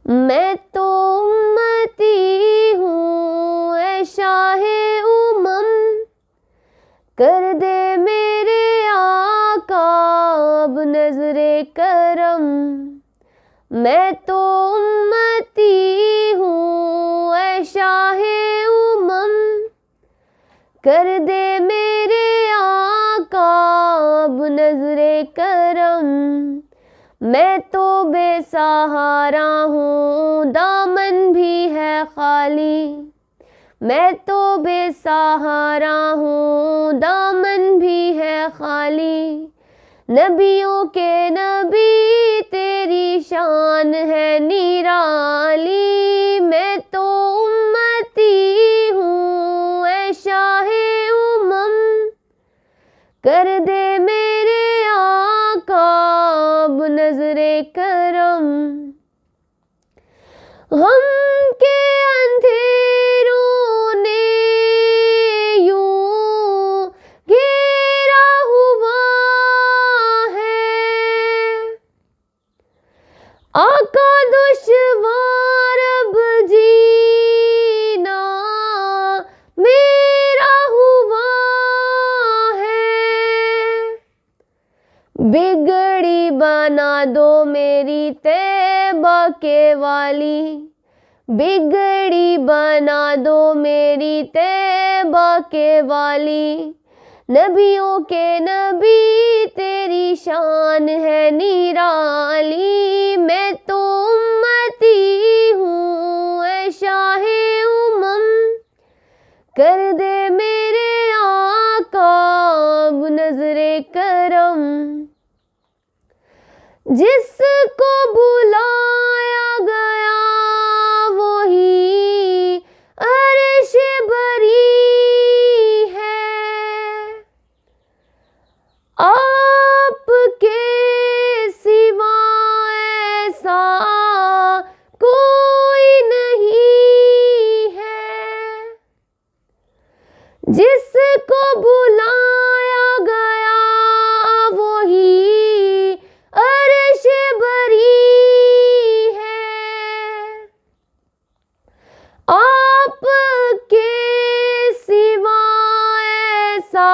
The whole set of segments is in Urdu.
میں تو امتی ہوں اے شاہ امم، کر دے میرے آقا اب نظر کرم۔ میں تو امتی ہوں اے شاہ امم، کر دے میرے آقا اب نظر کرم۔ میں تو بے سہارا ہوں دامن بھی ہے خالی، میں تو بے سہارا ہوں دامن بھی ہے خالی۔ نبیوں کے نبی تیری شان ہے نرالی، میں تو امتی ہوں اے شاہ امم، کر دے میرے آقا اب نظر کرم۔ غم کے اندھیروں نے یوں گھیرا ہوا ہے، آقا دشوار اب جینا میرا ہوا ہے۔ بگڑی بنا دو میری طیبہ کے والی، بگڑی بنا دو میری طیبہ کے والی۔ نبیوں کے نبی تیری شان ہے نرالی، میں تو امتی ہوں اے شاہ امم، کر دے میرے آقا اب نظر کرم۔ جس کو بلایا گیا وہی عرش بری ہے، آپ کے سوا ایسا کوئی نہیں ہے۔ جس کو بلایا گیا وہی عرش بری ہے، آپ کے سوا ایسا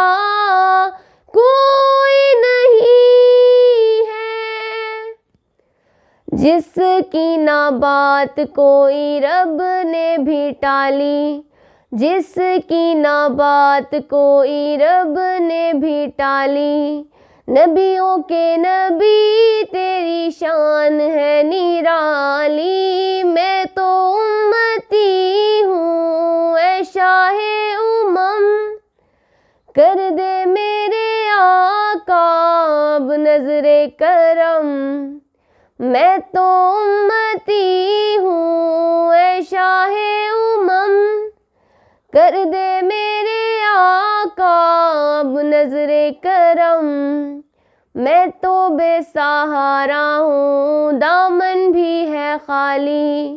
کوئی نہیں ہے۔ جس کی نہ بات کوئی رب نے بھی ٹالی، جس کی نہ بات کوئی رب نے بھی ٹالی۔ نبیوں کے نبی تیری شان ہے نرالی، میں تو امتی ہوں اے شاہ امم، کر دے میرے آقا اب نظر کرم۔ میں تو امتی ہوں اے شاہ امم، کر دے میرے آقا اب نظر کرم۔ میں تو بے سہارا ہوں دامن بھی ہے خالی،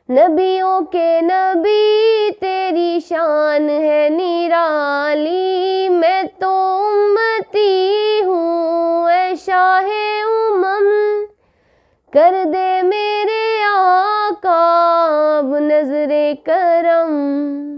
نبیوں کے نبی تیری شان ہے نرالی، میں تو امتی ہوں اے شاہ امم، کر دے میرے آقا اب نظر کرم۔